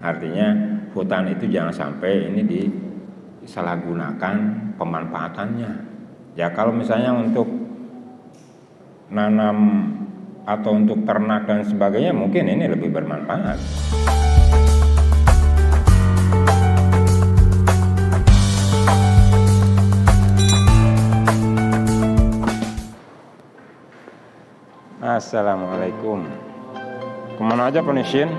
Artinya hutan itu jangan sampai ini disalahgunakan pemanfaatannya. Ya kalau misalnya untuk nanam atau untuk ternak dan sebagainya mungkin ini lebih bermanfaat. Assalamualaikum. Kemana aja Penisin?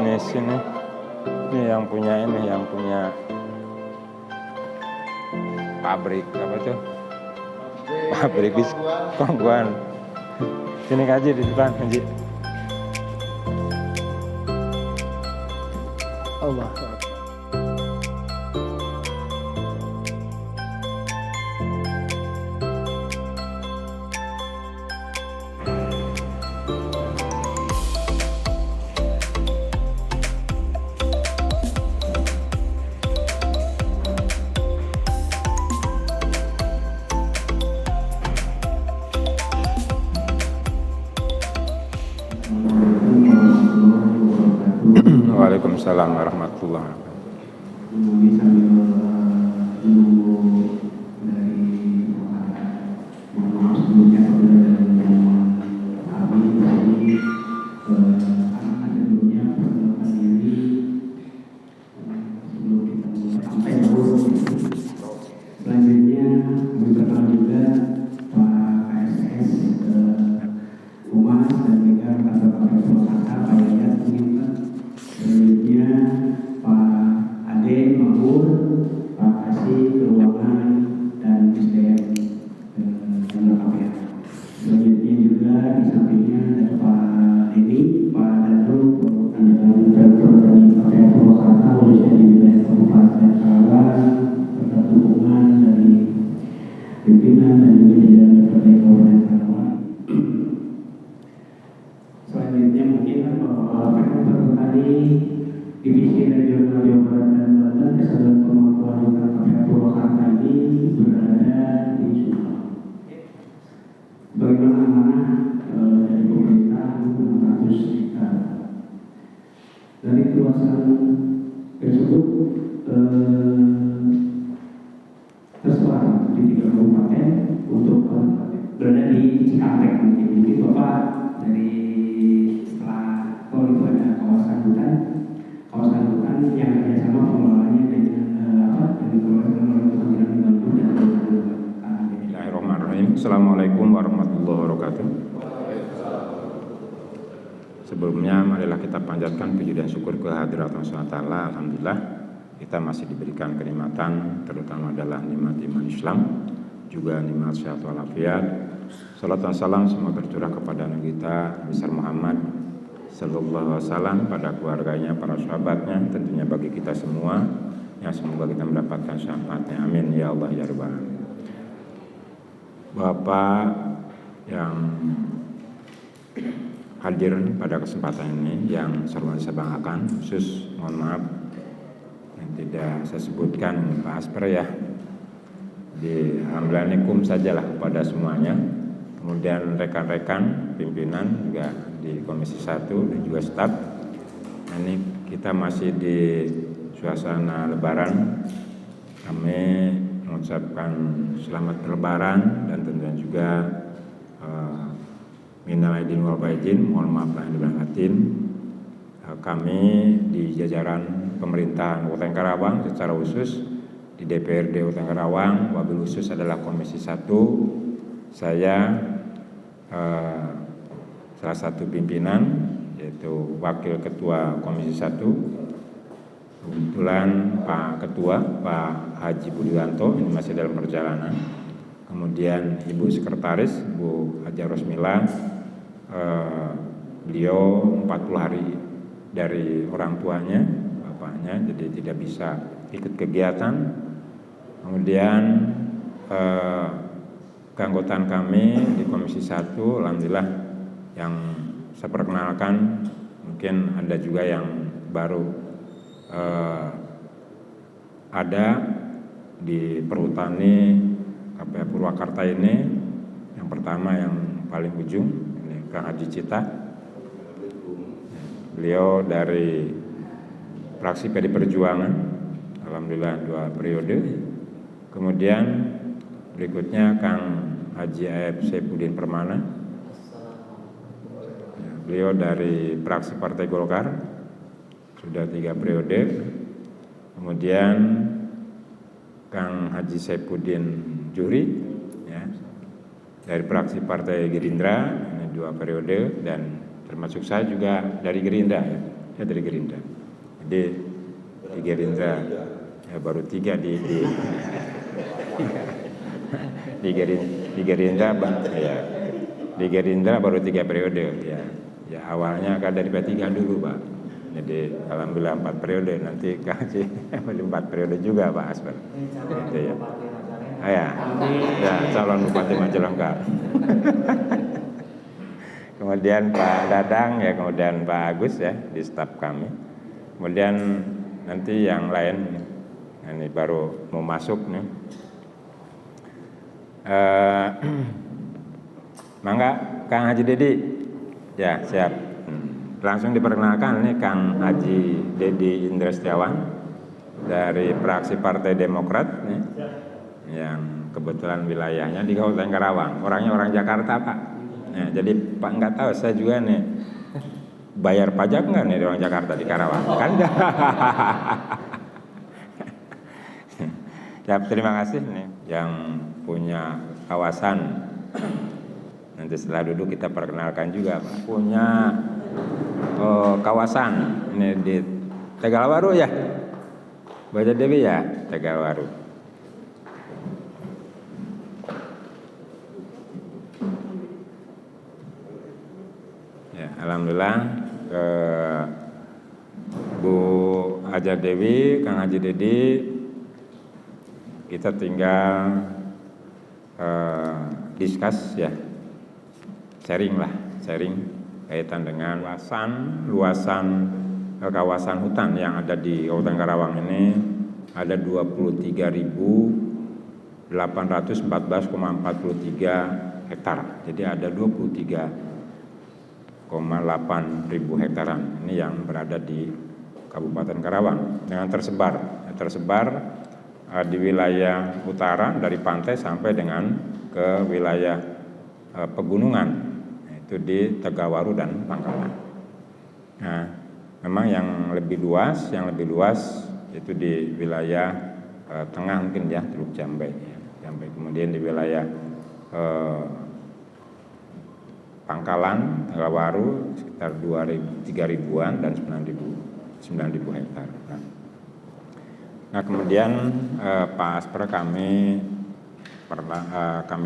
Nisin nih. Ini yang punya pabrik apa tuh? Pabrik bis Kongguan. Sini ngaji di depan ngaji. Allah. Waalaikumsalam warahmatullahi wabarakatuh. Selanjutnya berkenan juga Pak KSS Umas dan juga kantor Purwakarta Pak Yayat Selanjutnya Pak Ade Mahmud, Pak Kasih Keuangan dan SDM General KPR. Selanjutnya juga di sampingnya ada Pak Denny, Pak Danru, dan Pertanian KPR Purwakarta khususnya di wilayah Kabupaten Karawang, serta dukungan dari pimpinan dan juga jajaran DPRD Kabupaten Karawang. Selanjutnya mungkin Pemkab Petani Divisi Regional Jawa Barat dan Banten Kesatuan Pemangkuan Hutan KPR Purwakarta ini berada di Sumatera. Bagaimana amanah dari pemerintah 600 hektar. Dari kawasan tersebut tersebar di 3 kabupaten untuk berada di Cikampek. Mungkin Bapak dari setelah itu ada kawasan hutan yang kerjasama pengelolaannya dengan pengelolaan Kementerian Lingkungan Hidup dan Kehutanan. Bismillahirrahmanirrahim. Assalamualaikum warahmatullahi wabarakatuh. Sebelumnya marilah kita panjatkan puji dan syukur kehadirat Allah SWT. Alhamdulillah kita masih diberikan kenikmatan, terutama adalah nikmat iman Islam, juga nikmat sehat walafiat. Salat dan salam semoga tercurah kepada Nabi kita besar Muhammad sallallahu alaihi wasallam, pada keluarganya, para sahabatnya, tentunya bagi kita semua yang semoga kita mendapatkan syafaatnya. Amin ya Allah ya Rabbal alamin. Bapak yang hadir pada kesempatan ini yang saya banggakan, khusus mohon maaf yang tidak saya sebutkan Pak Asper ya, di alhamdulillah sajalah kepada semuanya. Kemudian rekan-rekan pimpinan juga di Komisi 1 dan juga staf. Nah, ini kita masih di suasana Lebaran. Kami mengucapkan selamat berlebaran dan tentunya juga minal aidin wal faizin, mohon maaf lahir dan batin. Kami di jajaran pemerintahan Kabupaten Karawang secara khusus di DPRD Kabupaten Karawang, wabil khusus adalah Komisi 1. Saya salah satu pimpinan, yaitu Wakil Ketua Komisi 1. Kebetulan Pak Ketua, Pak Haji Budiwanto, ini masih dalam perjalanan. Kemudian Ibu Sekretaris, Bu Haja Rosmila, beliau 40 hari dari orang tuanya, bapaknya, jadi tidak bisa ikut kegiatan. Kemudian keanggotaan kami di Komisi 1, alhamdulillah yang saya perkenalkan, mungkin ada juga yang baru ada di Perhutani KPR Purwakarta ini. Yang pertama yang paling ujung ini Kang Haji Cita, beliau dari fraksi PD Perjuangan, alhamdulillah 2 periode. Kemudian berikutnya Kang Haji A.F. Saifuddin Permana, beliau dari fraksi Partai Golkar, sudah 3 periode. Kemudian Kang Haji Saifuddin Juhri, ya, dari fraksi Partai Gerindra, ini 2 periode, dan termasuk saya juga dari Gerindra, ya, saya dari Gerindra. Jadi di Gerindra ya, baru 3 di Gerindra, ya, di Gerindra baru 3 periode, ya. Ya awalnya kan dari P3 dulu, Pak. Jadi alhamdulillah 4 periode, nanti kasih 4 periode juga Pak Asper. Gitu ya. Ya, calon Bupati Majalengka. Kemudian Pak Dadang, ya, kemudian Pak Agus, ya, di staf kami. Kemudian nanti yang lain ini baru mau masuk nih. Mangga Kang Haji Dedi, ya siap. Langsung diperkenalkan ini Kang Haji Dedi Indra Setiawan dari fraksi Partai Demokrat, nih, yang kebetulan wilayahnya di Kabupaten Karawang. Orangnya orang Jakarta, Pak. Nah, jadi Pak nggak tahu, saya juga nih bayar pajak nggak nih orang Jakarta di Karawang? Kan? Ya, terima kasih nih yang punya kawasan. Nanti setelah duduk kita perkenalkan juga, Pak. Punya kawasan ini di Tegalwaru, ya, Baja Dewi, ya, Tegalwaru. Ya, alhamdulillah Bu Haja Dewi, Kang Haji Dedi, kita tinggal discuss, ya, sharing kaitan dengan luasan kawasan hutan yang ada di Kabupaten Karawang ini ada 23.814,43 hektar. Jadi ada 23,8 ribu hektaran ini yang berada di Kabupaten Karawang dengan tersebar di wilayah utara dari pantai sampai dengan ke wilayah pegunungan, itu di Tegalwaru dan Pangkalan. Nah, memang yang lebih luas itu di wilayah tengah mungkin, ya, Teluk Jambai, ya. Kemudian di wilayah Pangkalan, Tegalwaru sekitar 3.000-an dan 9.000 hektar. Nah, kemudian Pak Asper kami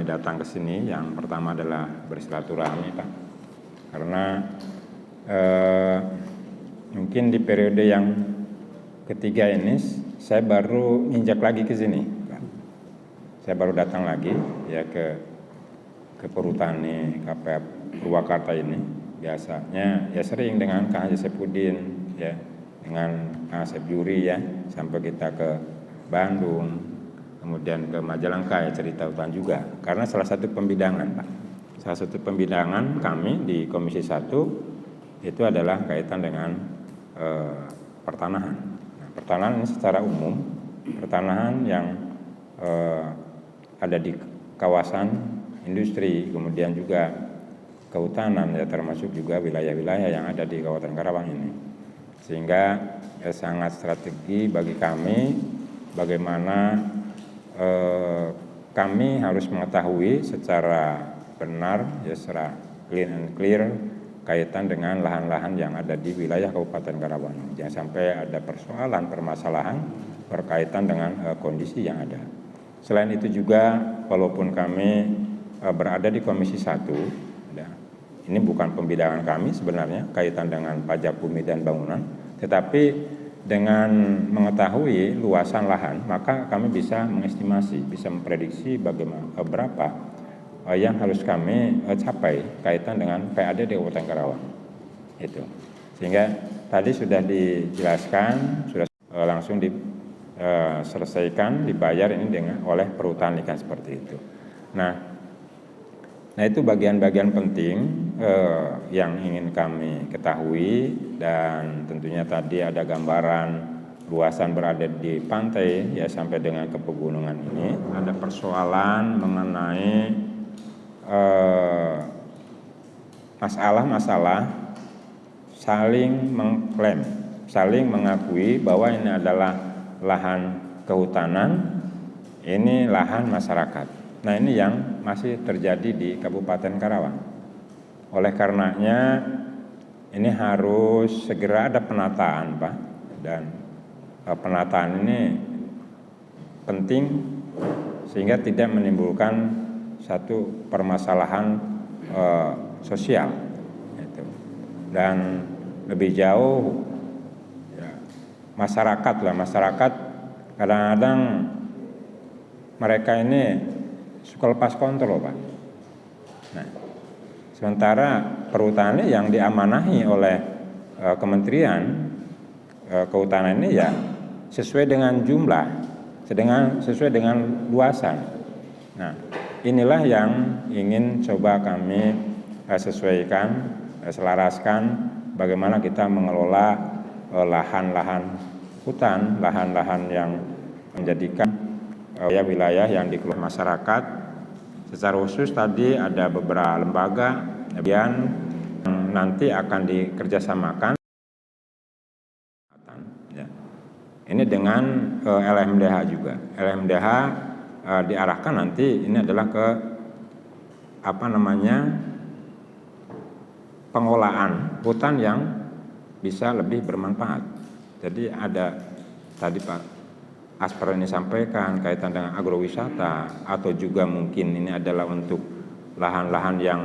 datang ke sini yang pertama adalah bersilaturahmi, Pak, karena mungkin di periode yang ketiga ini saya baru injak lagi ke sini, Pak. Saya baru datang lagi, ya, ke Perhutani KPA Purwakarta ini. Biasanya ya sering dengan Kang Haji Saifuddin, ya, dengan Kang Asep Juri, ya, sampai kita ke Bandung, kemudian ke Majalengka, ya, cerita hutan juga. Karena salah satu pembidangan, Pak. Salah satu pembidangan kami di Komisi 1 itu adalah kaitan dengan pertanahan. Nah, pertanahan ini secara umum, pertanahan yang ada di kawasan industri, kemudian juga kehutanan, ya, termasuk juga wilayah-wilayah yang ada di Kabupaten Karawang ini. Sehingga sangat strategi bagi kami bagaimana kami harus mengetahui secara benar, ya, secara clean and clear kaitan dengan lahan-lahan yang ada di wilayah Kabupaten Karawang. Jangan sampai ada permasalahan berkaitan dengan kondisi yang ada. Selain itu juga, walaupun kami berada di Komisi 1, ya, ini bukan pembidangan kami sebenarnya kaitan dengan pajak bumi dan bangunan, tetapi dengan mengetahui luasan lahan, maka kami bisa mengestimasi, bisa memprediksi bagaimana berapa yang harus kami capai kaitan dengan PAD di Kabupaten Karawang. Itu. Sehingga tadi sudah dijelaskan, sudah langsung diselesaikan, dibayar ini oleh perhutani, kan seperti itu. Nah, Nah, itu bagian-bagian penting yang ingin kami ketahui, dan tentunya tadi ada gambaran luasan berada di pantai ya sampai dengan ke pegunungan ini. Ada persoalan mengenai masalah-masalah saling mengklaim, saling mengakui bahwa ini adalah lahan kehutanan, ini lahan masyarakat. Nah, ini yang masih terjadi di Kabupaten Karawang. Oleh karenanya ini harus segera ada penataan, Pak, dan penataan ini penting sehingga tidak menimbulkan satu permasalahan sosial gitu. Dan lebih jauh ya, masyarakat kadang-kadang mereka ini suka lepas kontrol, Pak. Nah, sementara perhutanan yang diamanahi oleh Kementerian Kehutanan ini ya sesuai dengan jumlah, sesuai dengan luasan. Nah, inilah yang ingin coba kami sesuaikan, selaraskan bagaimana kita mengelola lahan-lahan hutan, lahan-lahan yang menjadikan wilayah yang dikelola masyarakat. Secara khusus tadi ada beberapa lembaga yang nanti akan dikerjasamakan. Ya. Ini dengan LMDH juga. LMDH diarahkan nanti ini adalah ke pengolahan hutan yang bisa lebih bermanfaat. Jadi ada tadi Pak Asper ini sampaikan kaitan dengan agrowisata, atau juga mungkin ini adalah untuk lahan-lahan yang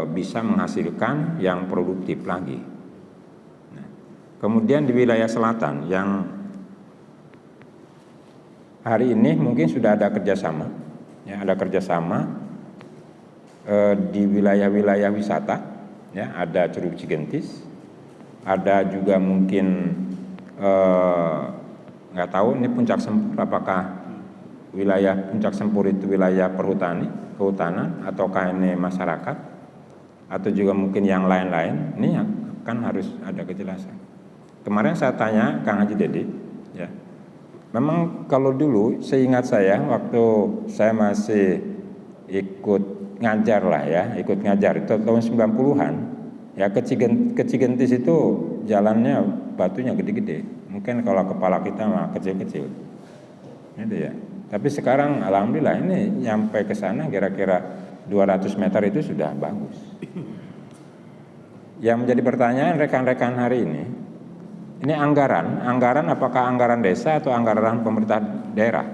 bisa menghasilkan yang produktif lagi. Nah, kemudian di wilayah selatan yang hari ini mungkin sudah ada kerjasama, ya ada kerjasama di wilayah-wilayah wisata, ya ada Curug Cigentis, ada juga mungkin nggak tahu ini Puncak Sempur, apakah wilayah Puncak Sempur itu wilayah kehutanan ataukah ini masyarakat, atau juga mungkin yang lain-lain. Ini kan harus ada kejelasan. Kemarin saya tanya Kang Haji Dedi, ya memang kalau dulu seingat saya waktu saya masih ikut ngajar lah ya, ikut ngajar itu tahun 90-an ya, ke Cigentis itu jalannya batunya gede-gede, mungkin kalau kepala kita mah kecil-kecil gitu ya. Tapi sekarang alhamdulillah ini nyampe ke sana kira-kira 200 meter itu sudah bagus. Yang menjadi pertanyaan rekan-rekan hari ini anggaran apakah anggaran desa atau anggaran pemerintah daerah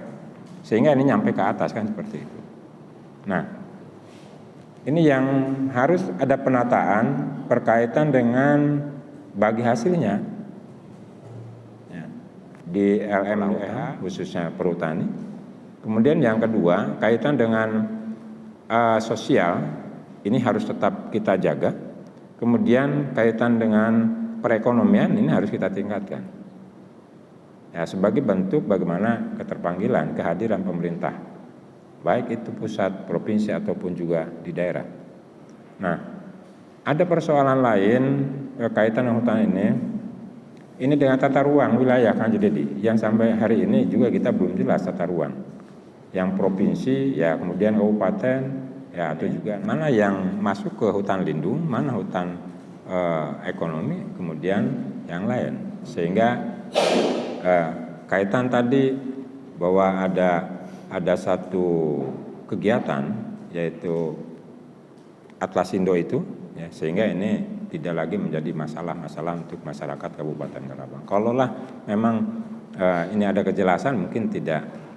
sehingga ini nyampe ke atas kan seperti itu. Nah, ini yang harus ada penataan berkaitan dengan bagi hasilnya ya, di LMDH khususnya perhutani. Kemudian yang kedua kaitan dengan sosial ini harus tetap kita jaga. Kemudian kaitan dengan perekonomian ini harus kita tingkatkan. Ya, sebagai bentuk bagaimana keterpanggilan kehadiran pemerintah, baik itu pusat, provinsi ataupun juga di daerah. Nah, ada persoalan lain kaitan dengan hutan ini dengan tata ruang wilayah kan jadi yang sampai hari ini juga kita belum jelas tata ruang. Yang provinsi ya kemudian kabupaten ya atau juga mana yang masuk ke hutan lindung, mana hutan ekonomi, kemudian yang lain. Sehingga kaitan tadi bahwa ada satu kegiatan yaitu Atlasindo itu ya, sehingga ini tidak lagi menjadi masalah-masalah untuk masyarakat Kabupaten Karawang. Kalaulah memang ini ada kejelasan mungkin tidak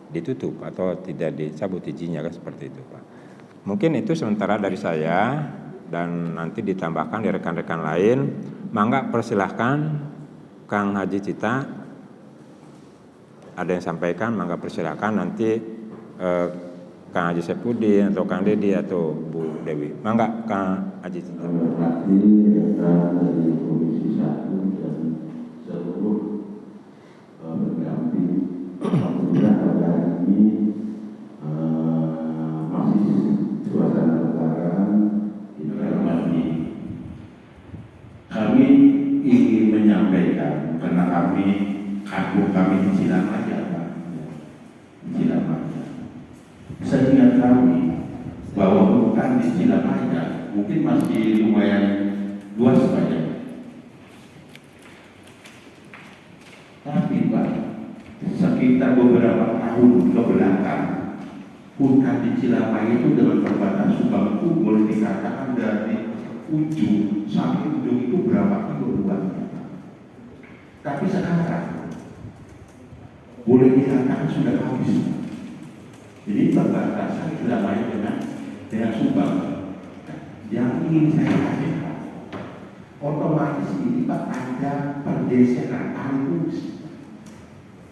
ditutup atau tidak dicabut izinnya kan seperti itu Pak. Mungkin itu sementara dari saya, dan nanti ditambahkan dari rekan-rekan lain. Mangga persilahkan Kang Haji Cita ada yang sampaikan, mangga persilahkan nanti Kang Haji Sepudin atau Kang Dedi atau Bu Dewi. Mangga Kang Haji Cita. Terima kasih dari Komisi 1 dan seluruh pendamping. Alhamdulillah pada hari ini masih menyampaikan karena kampung kami di Cilamaya, Pak. Di Cilamaya. Seingat kami bahwa bukan di Cilamaya, mungkin masih lumayan luas banyak. Tapi Pak, sekitar beberapa tahun ke belakang, hutan di Cilamaya itu dengan perbatasan Subang itu boleh dikatakan dari ujung sampai ujung itu berapa kilo luasnya. Tapi sekarang boleh dikatakan sudah habis. Jadi perbatasan Cilamaya dengan Subang. Yang ingin saya katakan, otomatis ini Pak ada pergeseran alih fungsi.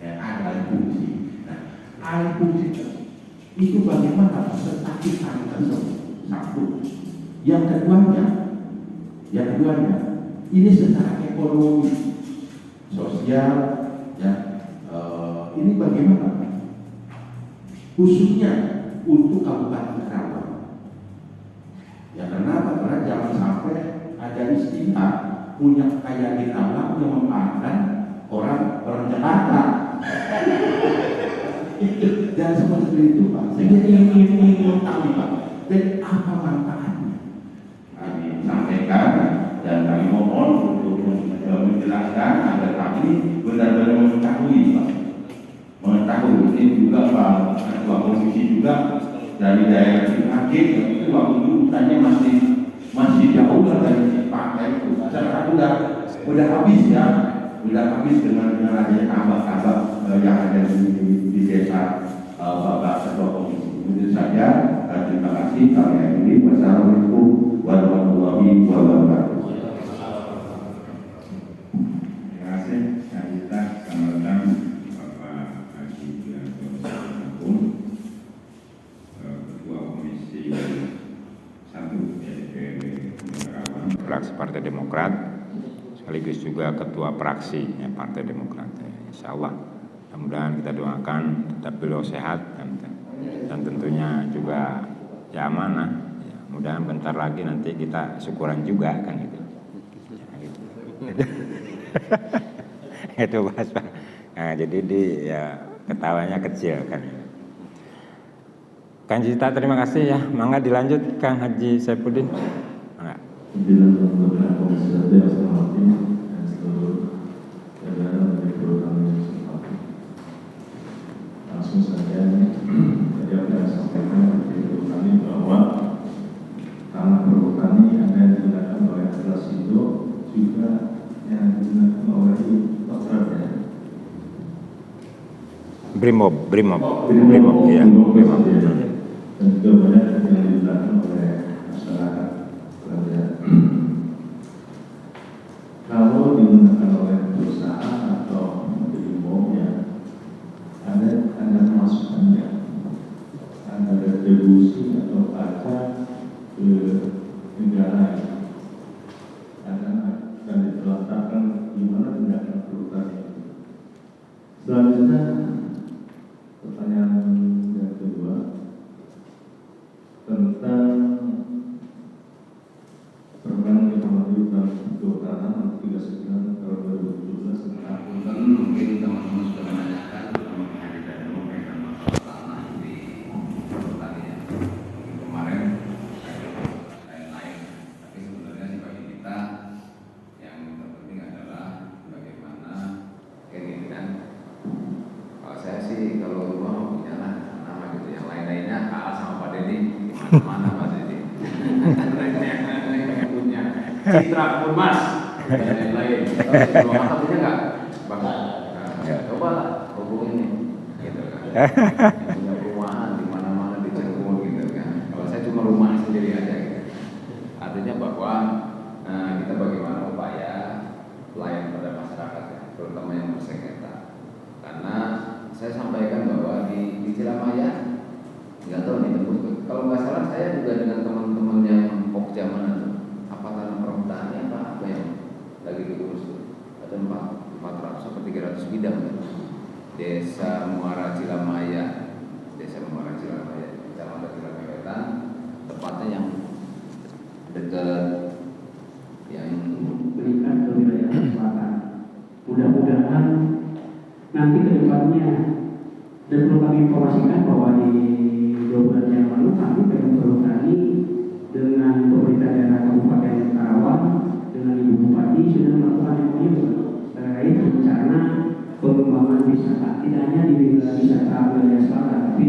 Ada alih fungsi. Nah, alih fungsi itu bagaimana setakitan tersebut? Satu. Yang keduanya, ini secara ekonomi, sosial, ya, ini bagaimana? Khususnya untuk Kabupaten Karawang. Ya kenapa? Karena jangan sampai ada istilah punya kekayaan di alam yang memanfaatkan orang Jakarta. Dan seperti itu Pak. Sehingga ingin tahu Pak, dan apa manfaatnya? Kami sampaikan dan kami mohon untuk menjelaskan agar kami benar-benar mengetahui Pak. Mengetahui ini juga Pak Ketua Komisi juga dari daerah Cimahi itu waktu itu hutannya masih jauh dari dipakai itu. Sekarang udah habis ya, udah habis dengan adanya tambak-tambak yang ada di desa Bapak Ketua Komisi. Itu saja. Terima kasih. Kami akhiri. Wassalamualaikum warahmatullahi wabarakatuh. Terima kasih. Kita selamat datang Bapak Haji Wiranto Sampung, Ketua Komisi 1 DPRD Karawang, fraksi Partai Demokrat, sekaligus juga Ketua Praksi Partai Demokrat. Insya Allah, mudah-mudahan kita doakan tetap beliau sehat dan tentunya juga ya amanah. Ya, mudah-mudahan bentar lagi nanti kita syukuran juga kan gitu. Ya, gitu. Itu Mas Pak. Nah, jadi ya ketawanya kecil kan. Kang Cita terima kasih ya. Mangga dilanjut Kang Haji Saifuddin. Mangga. Pimpinan Pembangunan Komisi 1 yang saya hormati dan seluruh jajaran dari program yang saya hormati. Langsung saja tadi apa yang sampaikan dari kami bahwa tanah perhutani yang digunakan oleh Atlas itu juga yang digunakan oleh Dokternya. Brimob, ya. Dan juga banyak yang digunakan oleh masyarakat. Kalau digunakan oleh perusahaan atau brimob-nya, ada masukannya, ada retribusi atau pajak ke negara akan diterletakkan di mana tindakan perhutani. Selanjutnya pertanyaan yang kedua tentang Permen Informasi dan Kehutanan Nomor 39 Tahun 2017 tentang mungkin teman-teman sudah menanyakan mengenai dan mengenai masalah tanah di pertanian. Kemarin lain-lain, tapi sebenarnya sih bagi kita yang terpenting adalah bagaimana keinginan. Kalau saya sih kalau rumah mau punya nama gitu, yang lain-lainnya kalah sama Pak Deddy, mana Pak Deddy? Punya Citra Purmas dan lain-lain. Kalau Anda punya nggak? Bapak, coba hubungin nih, gitu kan. Yang punya perumahan di mana-mana di Cirebon gitu kan. Kalau saya cuma rumah sendiri aja gitu. Artinya bahwa kita bagaimana upaya pelayanan pada masyarakat ya, terutama yang bersengketa. Karena saya sampaikan bahwa di Cilamaya nggak tahu nih, kalau nggak salah saya juga dengan teman-teman yang Pokja mana tuh, apa tanah perhutani apa yang lagi diurus tuh, ada 400 sampai 300 bidang tuh. Desa Muara Cilamaya, Kecamatan Cilamaya Wetan, tepatnya yang dekat yang berikan ke wilayah selatan. nanti ke depannya. Dan perlu kami informasikan bahwa di 2 bulan yang lalu kami Pemprov Perhutani dengan pemerintah daerah Kabupaten Karawang dengan Ibu Bupati sudah melakukan MOU terkait rencana pengembangan wisata, tidak hanya di wisata wilayah selatan, tapi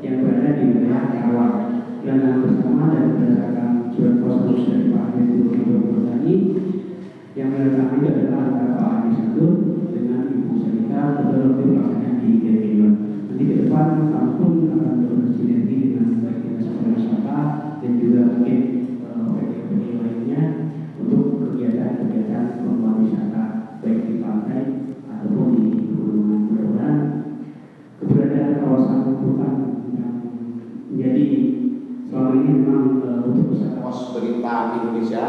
yang berada di wilayah Karawang. Dan bersama dan berdasarkan surat kuasa dari Pak Direktur Perhutani yang menandatangani adalah antara Pak Anies Satur dengan Ibu Selika betul-betul pelaksanaan di Kerion. Nanti ke depan kami pun akan bersinergi dengan baik dinas pariwisata dan juga mungkin OPD lainnya untuk kegiatan-kegiatan pengembangan wisata baik di pantai ataupun di pegunungan. Mudah-mudahan keberadaan kawasan hutan yang menjadi selama ini memang untuk usaha Pos Berita Indonesia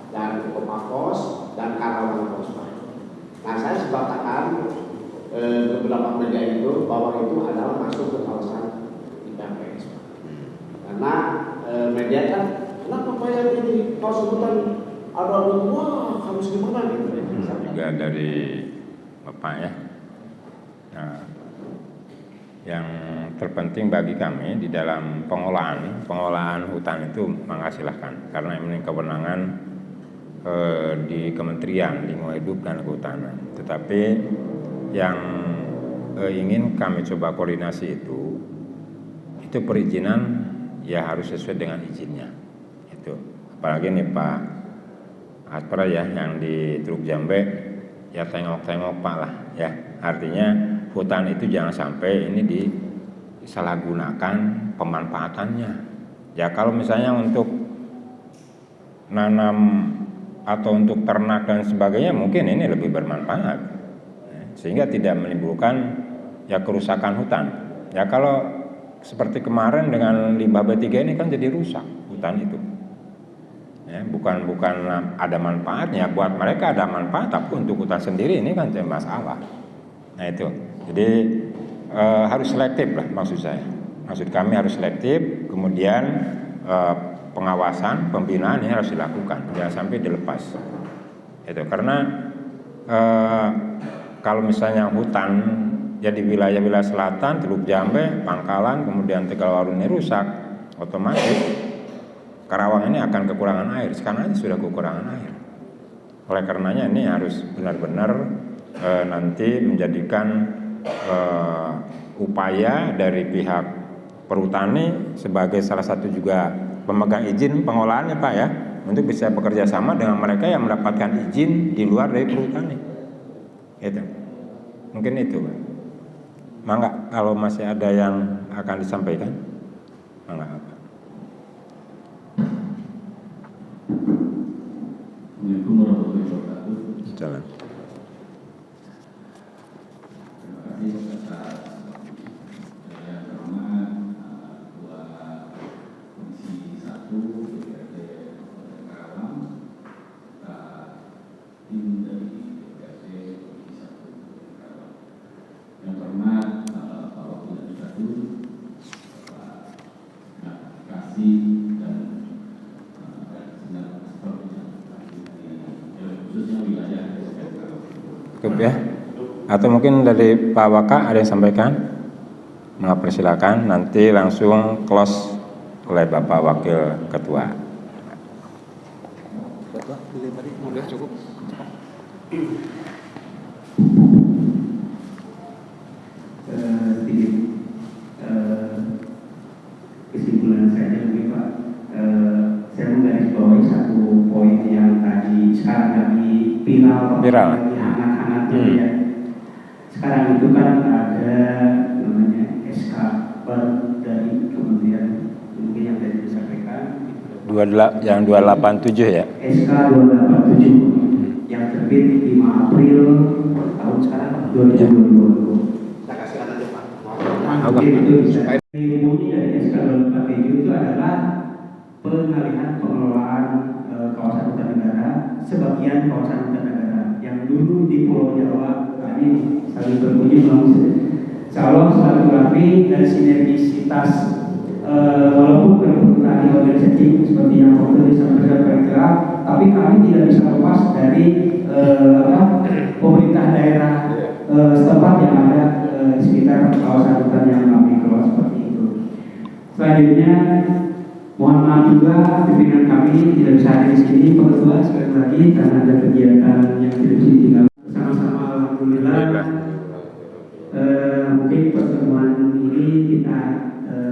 dan Kopassus dan Karawang Pos. Nah, saya sepakat beberapa media itu bahwa itu adalah masuk ke kawasan IPPS. Karena media kan, kenapa bayar ini kawasan hutan ada wah harus gimana gitu. Juga dari Bapak ya. Nah, yang terpenting bagi kami di dalam pengolahan hutan itu silahkan, karena ini kewenangan di Kementerian Lingkungan Hidup dan Kehutanan. Tetapi yang ingin kami coba koordinasi itu perizinan ya harus sesuai dengan izinnya. Itu apalagi nih Pak Aspra ya yang di Teluk Jambe ya tengok-tengok Pak lah ya. Artinya hutan itu jangan sampai ini disalahgunakan pemanfaatannya. Ya kalau misalnya untuk nanam atau untuk ternak dan sebagainya mungkin ini lebih bermanfaat, sehingga tidak menimbulkan ya kerusakan hutan. Ya kalau seperti kemarin dengan limbah B3 ini kan jadi rusak hutan itu. Ya, bukan ada manfaatnya buat mereka, ada manfaat, tapi untuk hutan sendiri ini kan jadi masalah. Nah itu, jadi harus selektif lah maksud saya. Maksud kami harus selektif, kemudian pengawasan, pembinaan ini harus dilakukan, jangan sampai dilepas. Itu karena kalau misalnya hutan jadi wilayah-wilayah selatan, Teluk Jambe, Pangkalan, kemudian Tegalwaru ini rusak, otomatis Karawang ini akan kekurangan air. Sekarang aja sudah kekurangan air. Oleh karenanya ini harus benar-benar nanti menjadikan upaya dari pihak perhutani sebagai salah satu juga pemegang izin pengolahannya Pak ya, untuk bisa bekerja sama dengan mereka yang mendapatkan izin di luar dari perhutani. Itu mungkin itu Pak. Mangga kalau masih ada yang akan disampaikan, mangga Pak. Assalamualaikum warahmatullahi wabarakatuh. Jalan. Terima kasih atas yang terhormat Ketua Komisi 1 DPRD Karawang, tim dari DPRD Komisi 1 Karawang. Yang terhormat Pak Wakil Legislatif, Pak Kasih dan khususnya wilayah Cukup ya. Atau mungkin dari Pak Waka ada yang sampaikan? Mengapresilakan, nanti langsung close oleh Bapak Wakil Ketua. Udah cukup. Sedikit kesimpulan saya mungkin Pak, saya menggarisbawahi satu poin yang tadi sekarang lagi viral. Lagi hangat-hangatnya ya. Sekarang itu kan ada namanya SK dari Kementerian mungkin yang tadi disampaikan. Yang 287 ya. SK 287 yang terbit 5 April tahun sekarang 2022. Kita kasihkan aja Pak. Mungkin itu bisa. Bunyi dari SK 287 itu adalah pengalihan pengelolaan kawasan hutan negara, sebagian kawasan hutan negara yang dulu di Pulau Jawa tadi saling berbunyi calon silaturahmi dan sinergisitas walaupun berhubungan organisasi seperti yang waktu disampaikan Pak Ikra, tapi kami tidak bisa lepas dari pemerintah daerah setempat yang Selanjutnya, mohon maaf juga pimpinan kami tidak bisa hadir di sini, Pak Ketua, sekali lagi karena ada kegiatan yang tidak bisa ditinggalkan. Bersama-sama alhamdulillah. Mungkin pertemuan ini kita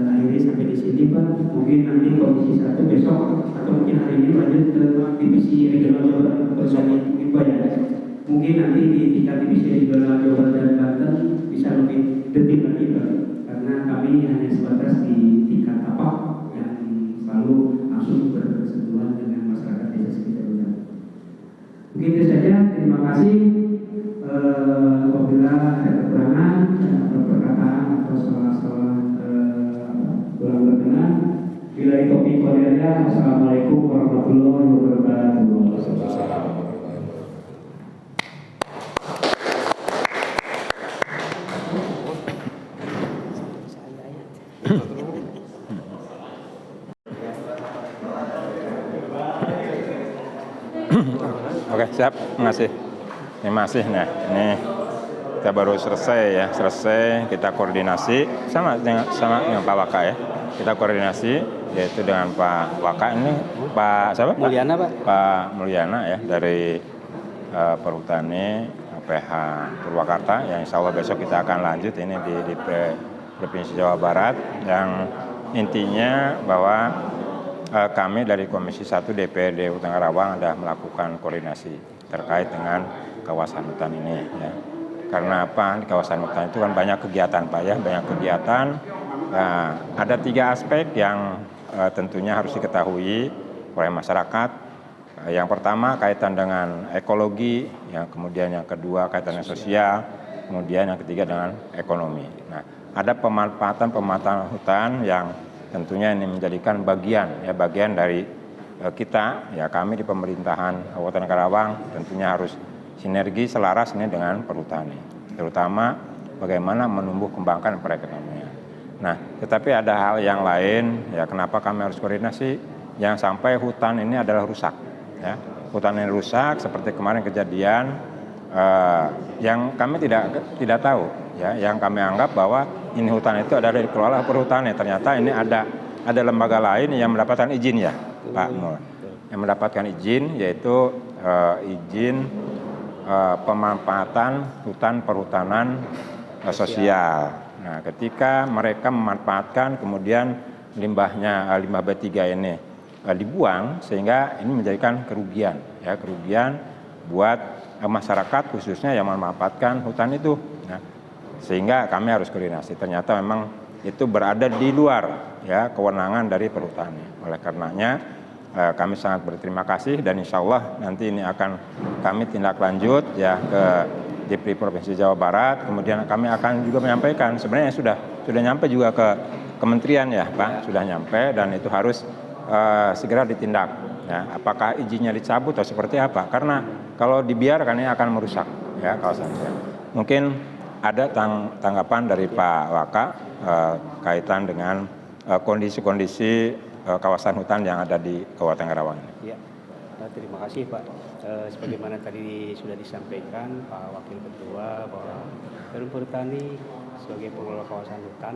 akhiri sampai di sini, Pak. Mungkin nanti komisi 1 besok atau mungkin hari ini lanjut ke divisi regional Jawa Barat mungkin Pak ya. Mungkin nanti di tingkat divisi regional Jawa Barat dan Banten bisa lebih detail lagi, Pak. Karena kami hanya sebatas di tingkat tapak yang selalu langsung bersentuhan dengan masyarakat desa sekitar kita. Mungkin itu saja. Terima kasih. Apabila ada kekurangan atau perkataan atau salah-salah kurang berkenan, bila topik kualitasnya, Assalamualaikum warahmatullahi wabarakatuh. Oke, siap. Terima kasih. Nah, ini kita baru selesai kita koordinasi sama dengan Pak Waka ya. Kita koordinasi yaitu dengan Pak Waka ini Pak siapa? Mulyana, Pak. Pak Mulyana ya dari Perhutani PH Purwakarta yang insya Allah besok kita akan lanjut ini di Provinsi Jawa Barat yang intinya bahwa kami dari Komisi 1 DPRD Hutan Karawang sudah melakukan koordinasi terkait dengan kawasan hutan ini ya. Karena apa? Di kawasan hutan itu kan banyak kegiatan Pak ya, banyak kegiatan. Nah, ada 3 aspek yang tentunya harus diketahui oleh masyarakat. Yang pertama kaitan dengan ekologi, yang kemudian yang kedua kaitan dengan sosial, kemudian yang ketiga dengan ekonomi. Nah, ada pemanfaatan hutan yang tentunya ini menjadikan bagian dari kita ya, kami di pemerintahan Kabupaten Karawang tentunya harus sinergi selaras ini dengan perhutani, terutama bagaimana menumbuh kembangkan perekonomian. Nah, tetapi ada hal yang lain ya, kenapa kami harus koordinasi, yang sampai hutan ini adalah rusak ya. Hutan ini rusak seperti kemarin kejadian yang kami tidak tahu ya, yang kami anggap bahwa ini hutan itu adalah dikelola perhutani, ternyata ini ada lembaga lain yang mendapatkan izin ya Pak Mul, yang mendapatkan izin yaitu izin pemanfaatan hutan perhutanan sosial. Nah, ketika mereka memanfaatkan kemudian limbah B3 ini dibuang, sehingga ini menjadikan kerugian buat masyarakat khususnya yang memanfaatkan hutan itu. Nah, sehingga kami harus koordinasi. Ternyata memang itu berada di luar ya kewenangan dari perhutani. Oleh karenanya kami sangat berterima kasih dan insya Allah nanti ini akan kami tindak lanjut ya ke DPRD Provinsi Jawa Barat. Kemudian kami akan juga menyampaikan, sebenarnya sudah nyampe juga ke kementerian ya Pak, sudah nyampe dan itu harus segera ditindak ya, apakah izinnya dicabut atau seperti apa, karena kalau dibiarkan ini akan merusak ya kawasan. Mungkin ada tanggapan dari Pak Waka kaitan dengan kondisi-kondisi kawasan hutan yang ada di Kabupaten Karawang ini. Ya, terima kasih Pak. Sebagaimana tadi sudah disampaikan Pak Wakil Ketua bahwa Perum Perhutani sebagai pengelola kawasan hutan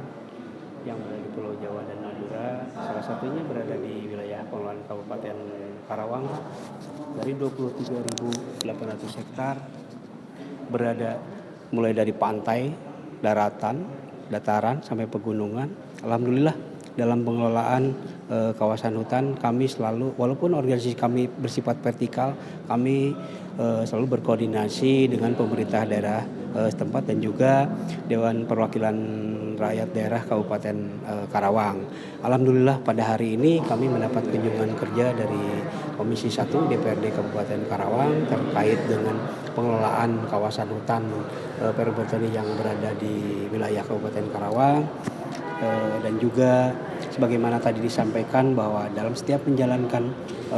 yang berada di Pulau Jawa dan Madura, salah satunya berada di wilayah pengelolaan Kabupaten Karawang dari 23.800 hektar, berada mulai dari pantai, daratan, dataran sampai pegunungan. Alhamdulillah dalam pengelolaan kawasan hutan kami selalu, walaupun organisasi kami bersifat vertikal, kami selalu berkoordinasi dengan pemerintah daerah setempat dan juga Dewan Perwakilan Rakyat Daerah Kabupaten Karawang. Alhamdulillah pada hari ini kami mendapat kunjungan kerja dari Komisi 1 DPRD Kabupaten Karawang terkait dengan pengelolaan kawasan hutan perhutani yang berada di wilayah Kabupaten Karawang. Dan juga sebagaimana tadi disampaikan bahwa dalam setiap menjalankan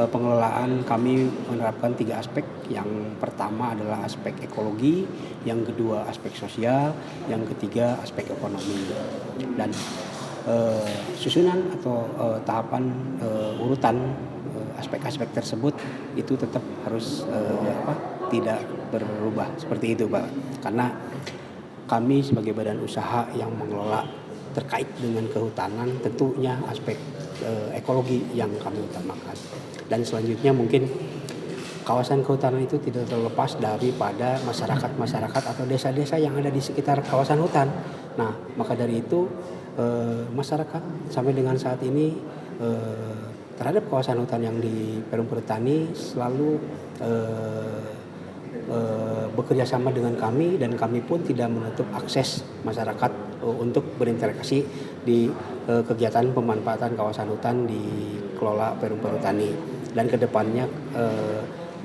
pengelolaan kami menerapkan 3 aspek. Yang pertama adalah aspek ekologi, yang kedua aspek sosial, yang ketiga aspek ekonomi. Dan susunan atau tahapan urutan aspek-aspek tersebut itu tetap harus tidak berubah seperti itu Pak. Karena kami sebagai badan usaha yang mengelola terkait dengan kehutanan, tentunya aspek ekologi yang kami utamakan. Dan selanjutnya mungkin kawasan kehutanan itu tidak terlepas daripada masyarakat atau desa-desa yang ada di sekitar kawasan hutan. Nah, maka dari itu masyarakat sampai dengan saat ini terhadap kawasan hutan yang di Perum Perhutani selalu bekerja sama dengan kami, dan kami pun tidak menutup akses masyarakat untuk berinteraksi di kegiatan pemanfaatan kawasan hutan dikelola Perum Perhutani. Dan kedepannya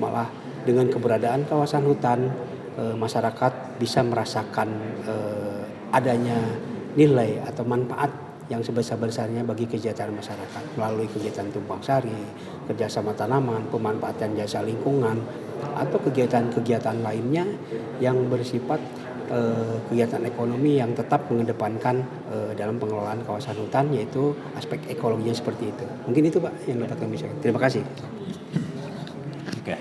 malah dengan keberadaan kawasan hutan masyarakat bisa merasakan adanya nilai atau manfaat yang sebesar-besarnya bagi kegiatan masyarakat melalui kegiatan tumpang sari, kerjasama tanaman, pemanfaatan jasa lingkungan, atau kegiatan-kegiatan lainnya yang bersifat kegiatan ekonomi yang tetap mengedepankan dalam pengelolaan kawasan hutan, yaitu aspek ekologinya seperti itu. Mungkin itu Pak yang dapat kami sampaikan. Terima kasih. Oke,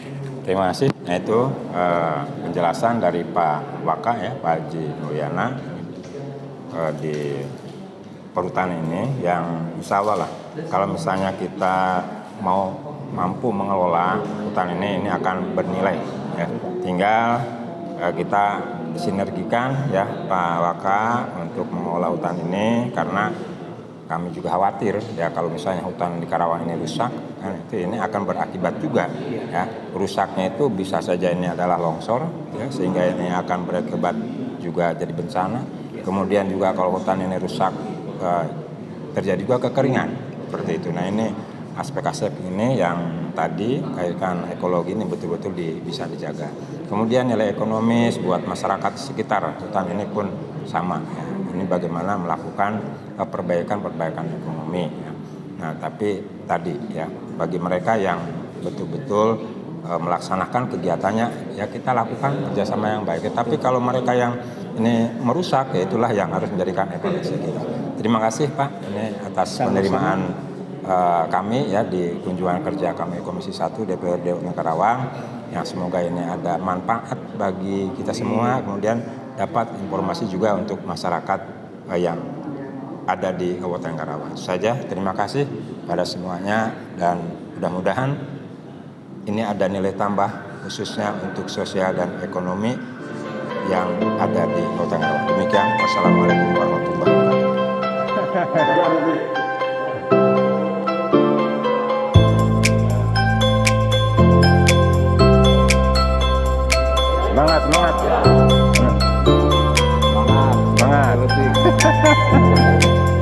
terima kasih. Nah itu penjelasan dari Pak Waka ya, Pak Haji Mulyana di perhutanan ini, yang insya Allah lah kalau misalnya kita mau mampu mengelola hutan ini akan bernilai ya. Tinggal kita sinergikan ya Pak Waka untuk mengelola hutan ini, karena kami juga khawatir ya kalau misalnya hutan di Karawang ini rusak, kan itu ini akan berakibat juga ya. Rusaknya itu bisa saja ini adalah longsor ya, sehingga ini akan berakibat juga jadi bencana. Kemudian juga kalau hutan ini rusak terjadi juga kekeringan seperti itu. Nah ini aspek-aspek ini yang tadi kaitan ekologi ini betul-betul bisa dijaga. Kemudian nilai ekonomis buat masyarakat sekitar hutan ini pun sama ya. Ini bagaimana melakukan perbaikan ekonomi ya. Nah tapi tadi ya bagi mereka yang betul-betul melaksanakan kegiatannya ya kita lakukan kerjasama yang baik. Tapi kalau mereka yang ini merusak ya itulah yang harus menjadikan evaluasi kita. Terima kasih Pak ini atas penerimaan kami ya di kunjungan kerja kami Komisi 1 DPRD Kabupaten Karawang, yang semoga ini ada manfaat bagi kita semua, kemudian dapat informasi juga untuk masyarakat yang ada di Kabupaten Karawang. Itu saja, terima kasih pada semuanya, dan mudah-mudahan ini ada nilai tambah khususnya untuk sosial dan ekonomi yang ada di Kabupaten Karawang. Demikian, wassalamualaikum warahmatullahi wabarakatuh. Semangat.